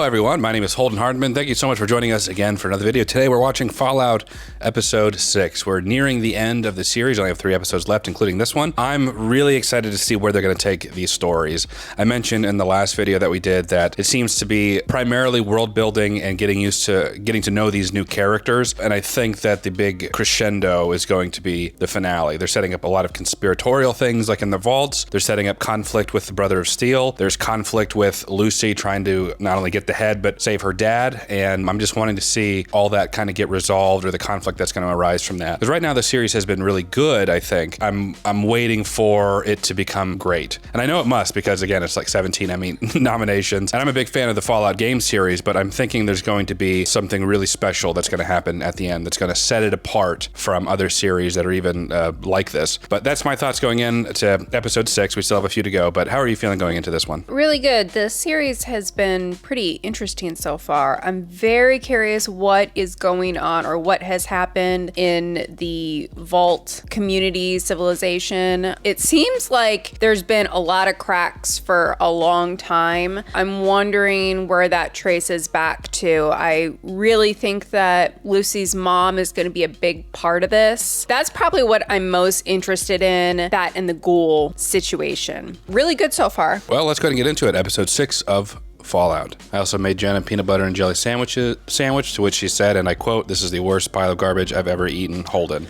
everyone. My name is Holden Hardman. Thank you so much for joining us again for another video. Today we're watching Fallout Episode 6. We're nearing the end of the series. I only have 3 episodes left, including this one. I'm really excited to see where they're going to take these stories. I mentioned in the last video that we did that it seems to be primarily world building and getting to know these new characters. And I think that the big crescendo is going to be the finale. They're setting up a lot of conspiratorial things like in the vaults. They're setting up conflict with the Brother of Steel. There's conflict with Lucy trying to not only get the head, but save her dad. And I'm just wanting to see all that kind of get resolved, or the conflict that's going to arise from that. Because right now the series has been really good, I think. I'm waiting for it to become great. And I know it must, because again, it's like 17 Emmy nominations. And I'm a big fan of the Fallout game series, but I'm thinking there's going to be something really special that's going to happen at the end that's going to set it apart from other series that are even like this. But that's my thoughts going into episode 6. We still have a few to go, but how are you feeling going into this one? Really good. The series has been pretty interesting so far. I'm very curious what is going on or what has happened in the Vault community civilization. It seems like there's been a lot of cracks for a long time. I'm wondering where that traces back to. I really think that Lucy's mom is going to be a big part of this. That's probably what I'm most interested in, that and the ghoul situation. Really good so far. Well, let's go ahead and get into it. Episode 6 of Fallout. I also made Jen a peanut butter and jelly sandwich, to which she said, and I quote, "This is the worst pile of garbage I've ever eaten." Holden.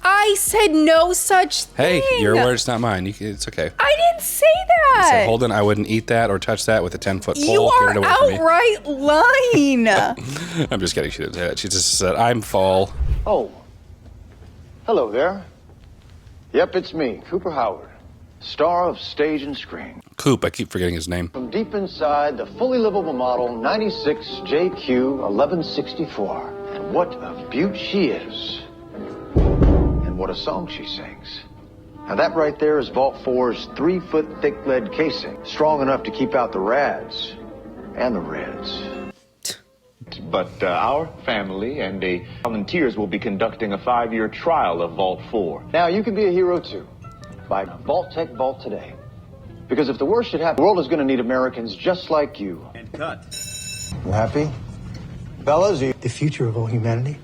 I said no such thing. Hey, your words, not mine. It's okay. I didn't say that. I said, Holden, I wouldn't eat that or touch that with a 10-foot pole. You are outright lying. I'm just kidding. She didn't say that. She just said, I'm full. Oh, hello there. Yep, it's me, Cooper Howard, star of stage and screen. Coop, I keep forgetting his name. From deep inside the fully livable model 96 JQ 1164. And what a beaut she is. And what a song she sings. Now that right there is Vault 4's 3-foot thick lead casing, strong enough to keep out the rads and the reds. But our family and the volunteers will be conducting a 5-year trial of Vault 4. Now you can be a hero too. By Vault Tech Vault today. Because if the worst should happen, the world is going to need Americans just like you. And cut. You happy? Fellas, The future of all humanity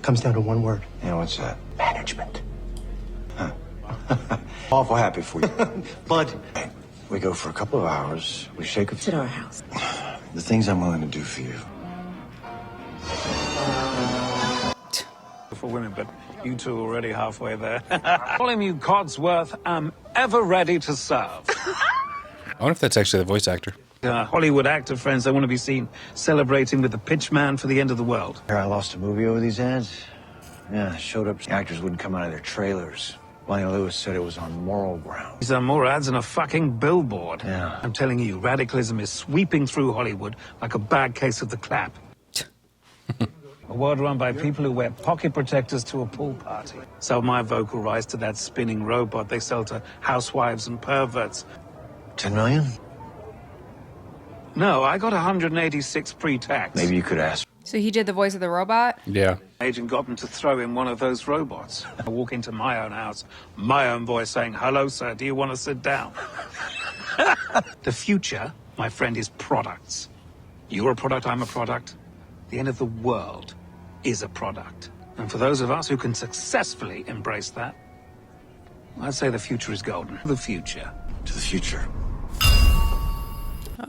comes down to one word. Yeah, what's that? Management. Huh. Awful happy for you. Bud. We go for a couple of hours. We shake a At our house. The things I'm willing to do for you. For women, but you two are already halfway there. Bartholomew Codsworth, I'm ever ready to serve. I wonder if that's actually the voice actor. Hollywood actor friends, I want to be seen celebrating with the pitch man for the end of the world. Here, I lost a movie over these ads. Yeah, showed up. Actors wouldn't come out of their trailers. Bonnie Lewis said it was on moral grounds. These are more ads than a fucking billboard. Yeah. I'm telling you, radicalism is sweeping through Hollywood like a bad case of the clap. A world run by people who wear pocket protectors to a pool party. Sell my vocal rights to that spinning robot they sell to housewives and perverts. 10 million? No, I got 186 pre-tax. Maybe you could ask. So he did the voice of the robot? Yeah. Agent got them to throw in one of those robots. I walk into my own house, my own voice saying, "Hello, sir, do you want to sit down?" The future, my friend, is products. You're a product, I'm a product. The end of the world is a product. And for those of us who can successfully embrace that, I'd say the future is golden. The future. To the future.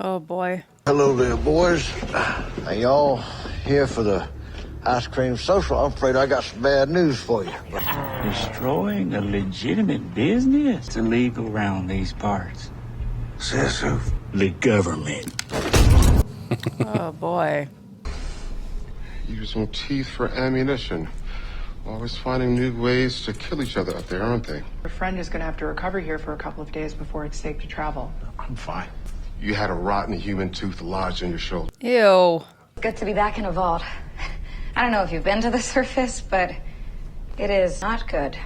Oh boy. Hello there, boys. Are y'all here for the ice cream social? I'm afraid I got some bad news for you. Destroying a legitimate business? It's illegal around these parts. Says who? The government. Oh boy. Using teeth for ammunition. Always finding new ways to kill each other up there, aren't they? Your friend is going to have to recover here for a couple of days before it's safe to travel. I'm fine. You had a rotten human tooth lodged in your shoulder. Ew. Good to be back in a vault. I don't know if you've been to the surface, but it is not good.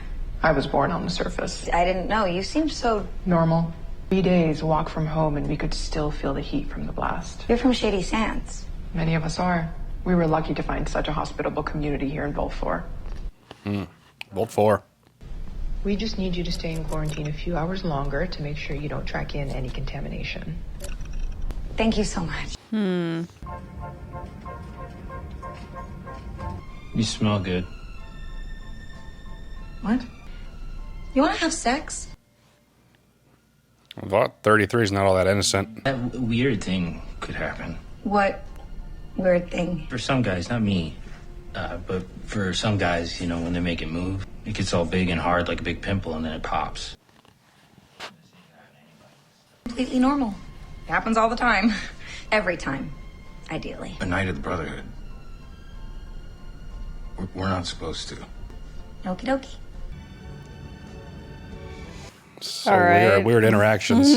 I was born on the surface. I didn't know. You seemed so... Normal. 3 days walk from home and we could still feel the heat from the blast. You're from Shady Sands. Many of us are. We were lucky to find such a hospitable community here in Vault 4. Vault 4. We just need you to stay in quarantine a few hours longer to make sure you don't track in any contamination. Thank you so much. You smell good. What? You want to have sex? Vault 33 is not all that innocent. That weird thing could happen. What weird thing? For some guys, not me, but for some guys, you know, when they make it move, it gets all big and hard like a big pimple and then it pops. Completely normal. It happens all the time. Every time, ideally. A night of the Brotherhood. We're not supposed to. Okie dokie. So All right. weird interactions.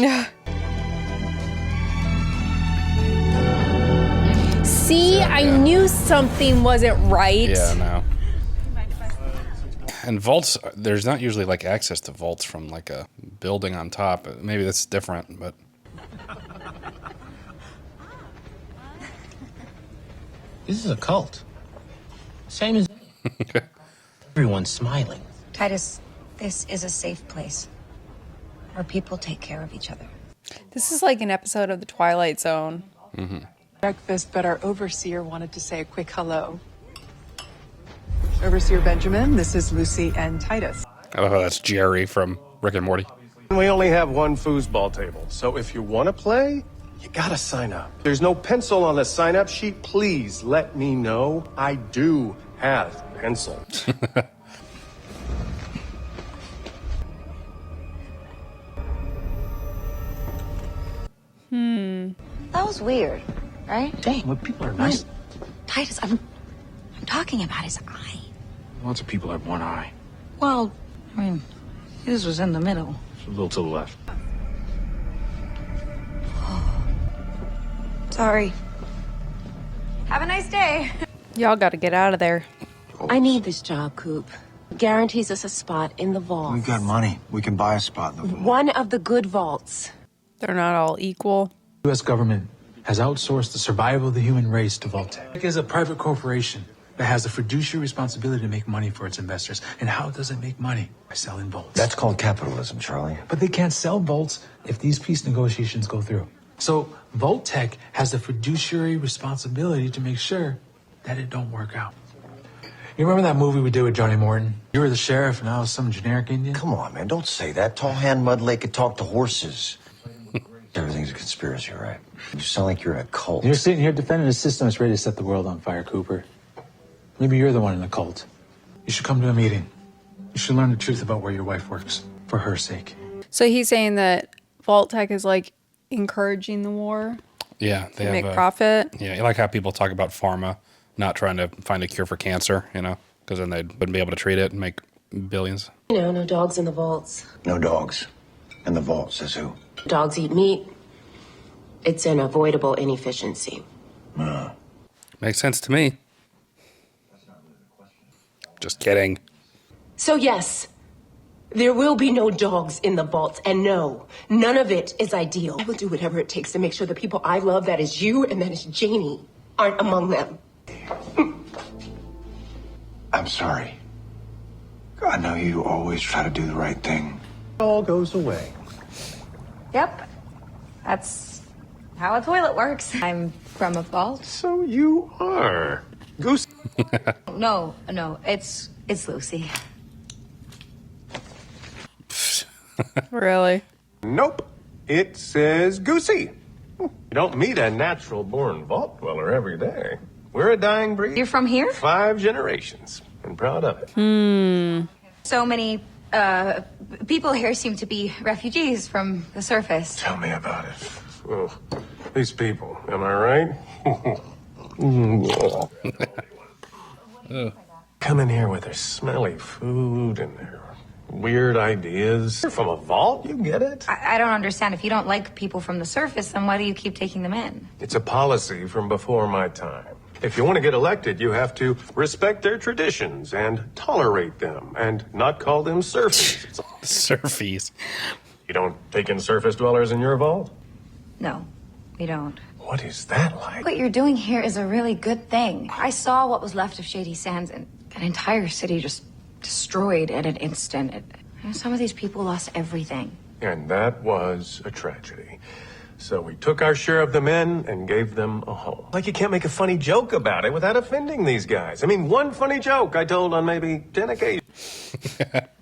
See, I knew something wasn't right. Yeah, no. And vaults, there's not usually like access to vaults from like a building on top. Maybe that's different, but. This is a cult. Same as everyone's smiling. Titus, this is a safe place where people take care of each other. This is like an episode of The Twilight Zone. Breakfast, but our overseer wanted to say a quick hello. Overseer Benjamin, this is Lucy and Titus. I love how that's Jerry from Rick and Morty. We only have one foosball table, so if you want to play, you gotta sign up. There's no pencil on the sign-up sheet. Please let me know. I do have pencil. That was weird, right? Dang, what people are nice. Titus, I'm talking about his eye. Lots of people have one eye. Well, I mean, his was in the middle. It's a little to the left. Sorry. Have a nice day. Y'all got to get out of there. I need this job, Coop. Guarantees us a spot in the vault. We've got money. We can buy a spot in the vault. One of the good vaults. They're not all equal. The U.S. government has outsourced the survival of the human race to Vault-Tec. It is a private corporation that has a fiduciary responsibility to make money for its investors. And how does it make money? By selling vaults. That's called capitalism, Charlie. But they can't sell vaults if these peace negotiations go through. So Vault-Tec has the fiduciary responsibility to make sure that it don't work out. You remember that movie we did with Johnny Morton? You were the sheriff and I was some generic Indian? Come on, man. Don't say that. Tall Hand Mud Lake could talk to horses. Everything's a conspiracy, right? You sound like you're in a cult. You're sitting here defending a system that's ready to set the world on fire, Cooper. Maybe you're the one in the cult. You should come to a meeting. You should learn the truth about where your wife works, for her sake. So he's saying that Vault-Tec is like encouraging the war. Yeah, they make profit. Yeah, you like how people talk about pharma not trying to find a cure for cancer, you know, because then they wouldn't be able to treat it and make billions. You know, no dogs in the vaults. No dogs. In the vault, says who? Dogs eat meat. It's an avoidable inefficiency. Makes sense to me. Just kidding. So yes, there will be no dogs in the vault. And no, none of it is ideal. I will do whatever it takes to make sure the people I love, that is you and that is Janie, aren't among them. I'm sorry. I know you always try to do the right thing. It all goes away. Yep. That's how a toilet works. I'm from a vault. So you are. Goose. No, it's Lucy. Really? Nope. It says Goosey. You don't meet a natural-born vault dweller every day. We're a dying breed. You're from here? 5 generations. I'm proud of it. So many people here seem to be refugees from the surface. Tell me about it. Oh, these people, am I right? Come in here with their smelly food and their weird ideas. You're from a vault, you get it? I don't understand. If you don't like people from the surface, then why do you keep taking them in? It's a policy from before my time. If you want to get elected, you have to respect their traditions and tolerate them and not call them surfies. Surfies. You don't take in surface dwellers in your vault? No, we don't. What is that like? What you're doing here is a really good thing. I saw what was left of Shady Sands, and an entire city just destroyed in an instant. Some of these people lost everything. And that was a tragedy. So we took our share of the men and gave them a home. Like you can't make a funny joke about it without offending these guys. I mean, one funny joke I told on maybe 10 occasions.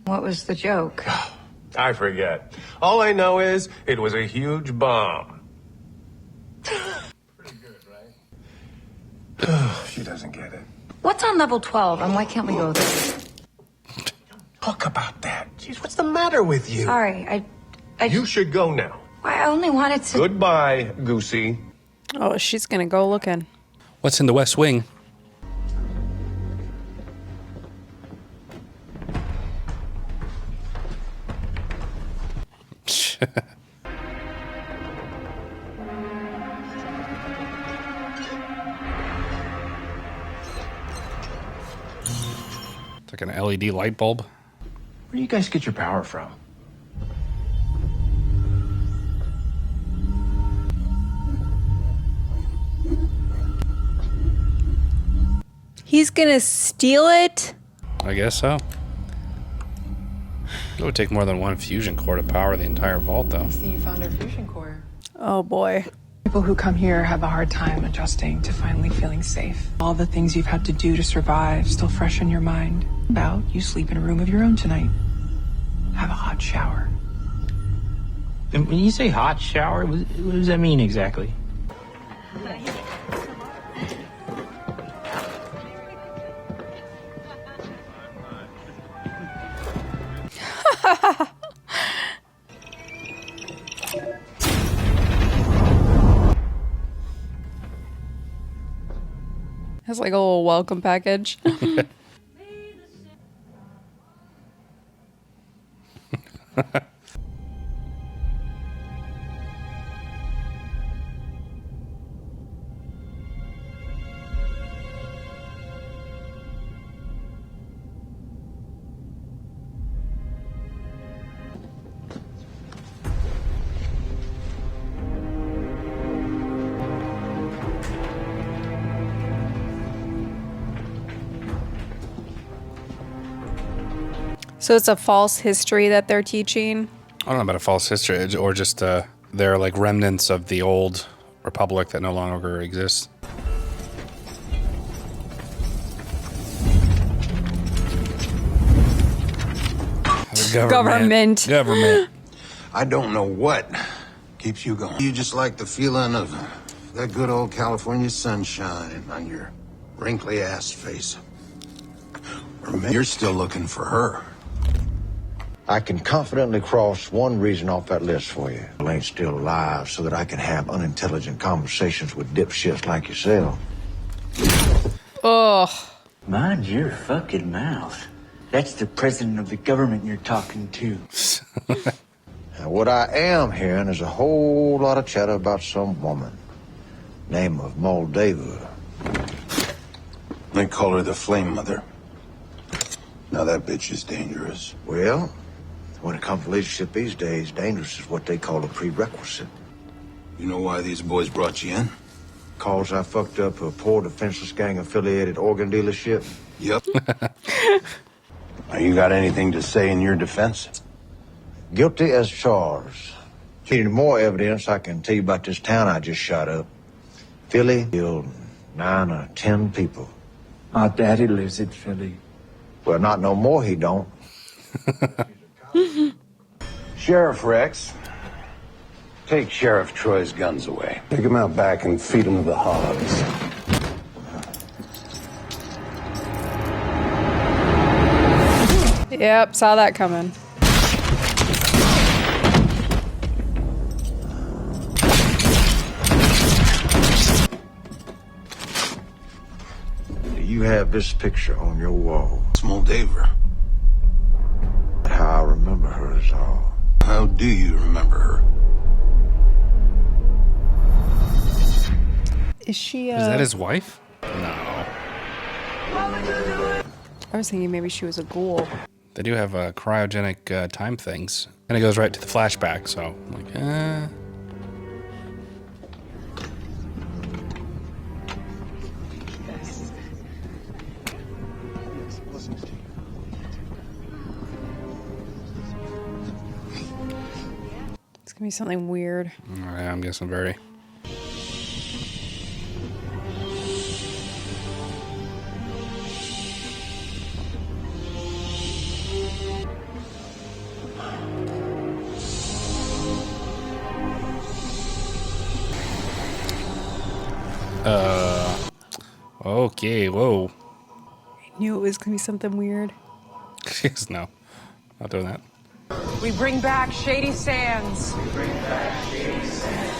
What was the joke? I forget. All I know is it was a huge bomb. Pretty good, right? She doesn't get it. What's on level 12 and why can't we go there? Talk about that. Jeez, what's the matter with you? Sorry, You should go now. I only wanted to... Goodbye, Goosey. Oh, she's gonna go looking. What's in the West Wing? It's like an LED light bulb. Where do you guys get your power from? He's gonna steal it? I guess so. It would take more than one fusion core to power the entire vault, though. See, you found our fusion core. Oh boy. People who come here have a hard time adjusting to finally feeling safe. All the things you've had to do to survive still fresh in your mind. About you sleep in a room of your own tonight. Have a hot shower. And when you say hot shower, what does that mean exactly? It's like a little welcome package. So it's a false history that they're teaching? I don't know about a false history, or just they're like remnants of the old republic that no longer exists. Government. I don't know what keeps you going. You just like the feeling of that good old California sunshine on your wrinkly ass face. Remember, you're still looking for her. I can confidently cross one reason off that list for you. I ain't still alive so that I can have unintelligent conversations with dipshits like yourself. Ugh. Mind your fucking mouth. That's the president of the government you're talking to. Now, what I am hearing is a whole lot of chatter about some woman. Name of Moldava. They call her the Flame Mother. Now that bitch is dangerous. Well, when it comes to leadership these days, dangerous is what they call a prerequisite. You know why these boys brought you in? Cause I fucked up a poor defenseless gang-affiliated organ dealership? Yep. Now, you got anything to say in your defense? Guilty as charged. Need more evidence, I can tell you about this town I just shot up. Philly killed 9 or 10 people. My daddy lives in Philly. Well, not no more, he don't. Sheriff Rex, take Sheriff Troy's guns away. Take him out back and feed him to the hogs. Yep, saw that coming. You have this picture on your wall. Moldava. How I remember her is all. How do you remember her? Is she, Is that his wife? No. I was thinking maybe she was a ghoul. They do have cryogenic time things. And it goes right to the flashback, so I'm like, It's gonna be something weird. Yeah, I'm guessing very. Okay, whoa. I knew it was gonna be something weird. Jeez, no. Not doing that. We bring back Shady Sands.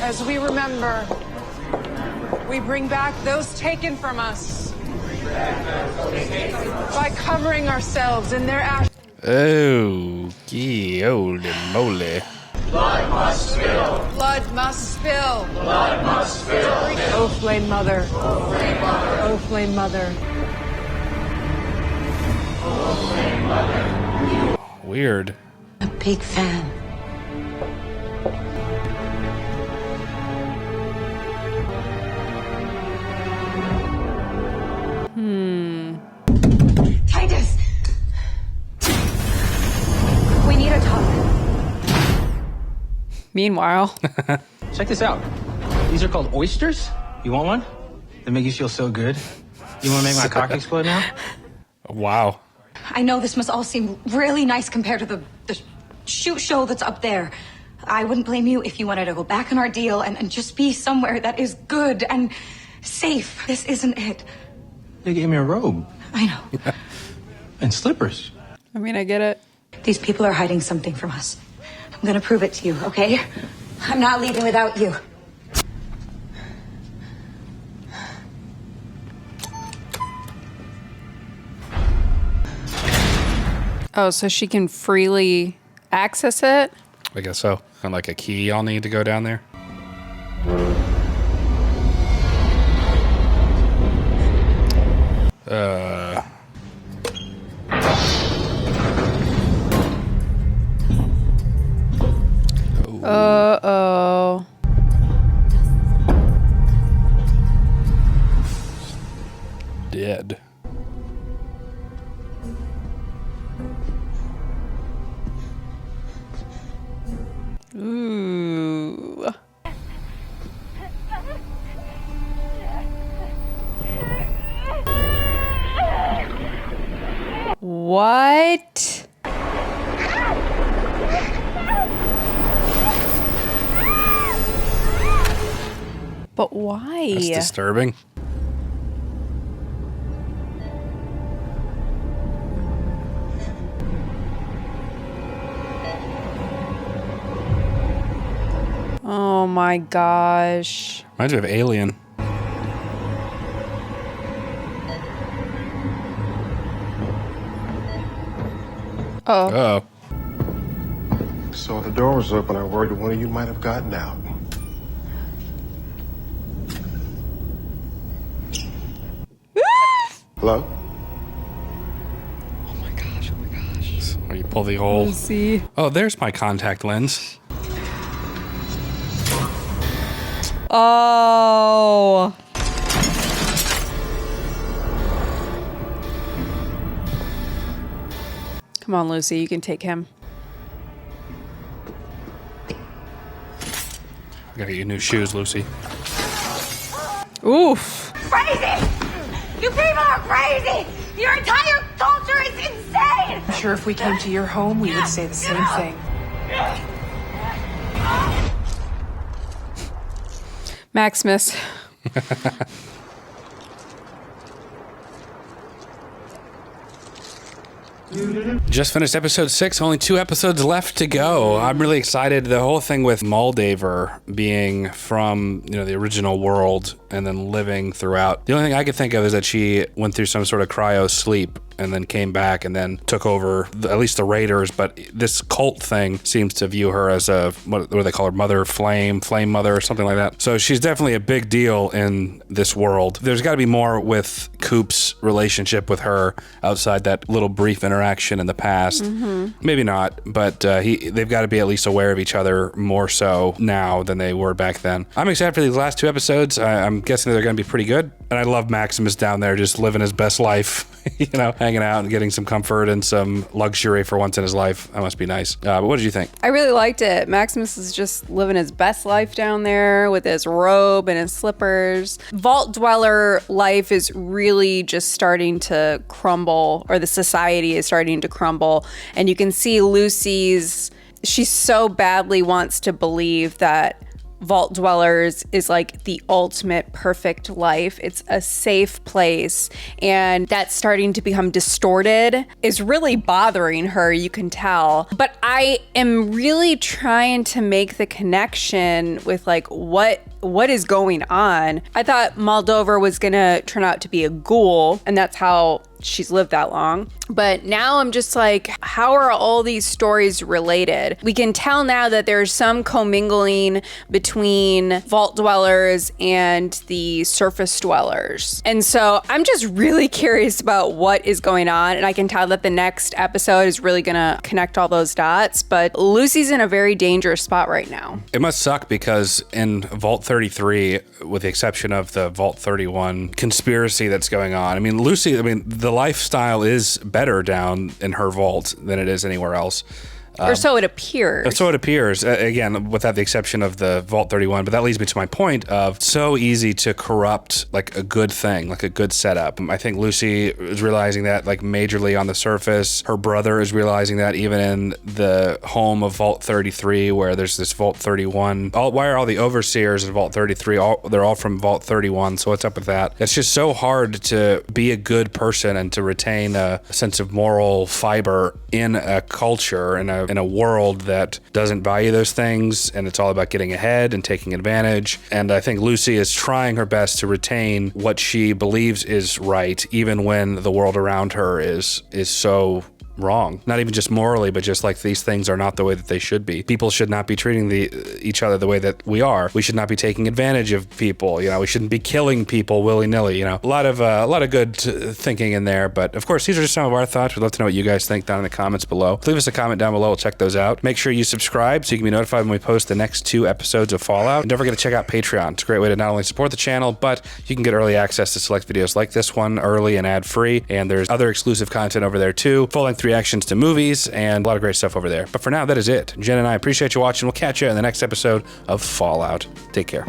As we remember, we bring back those taken from us. By covering ourselves in their ashes. Okay, holy moly. Blood must spill. Blood must spill. Blood must spill. Oh, flame mother. Oh, flame mother. Oh, flame mother. Oh, flame mother. Weird. A big fan. Titus! We need a talk. Meanwhile. Check this out. These are called oysters. You want one? They make you feel so good. You want to make my cock explode now? Wow. I know this must all seem really nice compared to the shoot show that's up there. I wouldn't blame you if you wanted to go back on our deal and just be somewhere that is good and safe. This isn't it. They gave me a robe. I know. And slippers. I mean, I get it. These people are hiding something from us. I'm gonna prove it to you, okay? I'm not leaving without you. Oh, so she can freely access it? I guess so. And like a key I'll need to go down there. Uh-oh. Dead. Ooh. What? But why? That's disturbing. Oh my gosh. Reminds me of Alien. Oh. Uh-oh. So the door was open. I worried one of you might have gotten out. Hello? Oh my gosh. Where you pull the old... Let's see. Oh, there's my contact lens. Oh. Come on, Lucy, you can take him. I gotta get you new shoes, Lucy. Oof. Crazy! You people are crazy! Your entire culture is insane! I'm sure if we came to your home, we would say the same thing. Maximus. Just finished episode 6, only 2 episodes left to go. I'm really excited. The whole thing with Moldaver being from, the original world and then living throughout. The only thing I could think of is that she went through some sort of cryo sleep and then came back and then took over at least the Raiders. But this cult thing seems to view her as what do they call her? Mother Flame Mother or something like that. So she's definitely a big deal in this world. There's got to be more with Coop's relationship with her outside that little brief interaction in the past. Mm-hmm. Maybe not, but they've got to be at least aware of each other more so now than they were back then. I'm excited for these last 2 episodes. I'm guessing they're going to be pretty good. And I love Maximus down there just living his best life, hanging out and getting some comfort and some luxury for once in his life. That must be nice. But what did you think? I really liked it. Maximus is just living his best life down there with his robe and his slippers. Vault Dweller life is really just starting to crumble, or the society is starting to crumble. And you can see she so badly wants to believe that Vault Dwellers is like the ultimate perfect life. It's a safe place, and that's starting to become distorted is really bothering her, you can tell. But I am really trying to make the connection with like what is going on. I thought Moldover was gonna turn out to be a ghoul, and that's how she's lived that long. But now I'm just like, how are all these stories related? We can tell now that there's some commingling between Vault Dwellers and the surface dwellers. And so I'm just really curious about what is going on. And I can tell that the next episode is really gonna connect all those dots. But Lucy's in a very dangerous spot right now. It must suck because in Vault 33, with the exception of the Vault 31 conspiracy that's going on, I mean, Lucy, the lifestyle is better down in her vault than it is anywhere else. Or so it appears. So it appears, again, without the exception of the Vault 31. But that leads me to my point of so easy to corrupt like a good thing, like a good setup. I think Lucy is realizing that like majorly on the surface. Her brother is realizing that even in the home of Vault 33, where there's this Vault 31. Why are all the overseers in Vault 33? They're all from Vault 31. So what's up with that? It's just so hard to be a good person and to retain a sense of moral fiber in a culture and in a world that doesn't value those things, and it's all about getting ahead and taking advantage. And I think Lucy is trying her best to retain what she believes is right, even when the world around her is so wrong. Not even just morally, but just like these things are not the way that they should be. People should not be treating each other the way that we are. We should not be taking advantage of people. You know, we shouldn't be killing people willy-nilly. You know, a lot of good thinking in there. But of course, these are just some of our thoughts. We'd love to know what you guys think down in the comments below. Leave us a comment down below. We'll check those out. Make sure you subscribe so you can be notified when we post the next 2 episodes of Fallout. And don't forget to check out Patreon. It's a great way to not only support the channel, but you can get early access to select videos like this one early and ad-free. And there's other exclusive content over there too. Full-length reactions to movies and a lot of great stuff over there. But for now, that is it. Jen and I appreciate you watching. We'll catch you in the next episode of Fallout. Take care.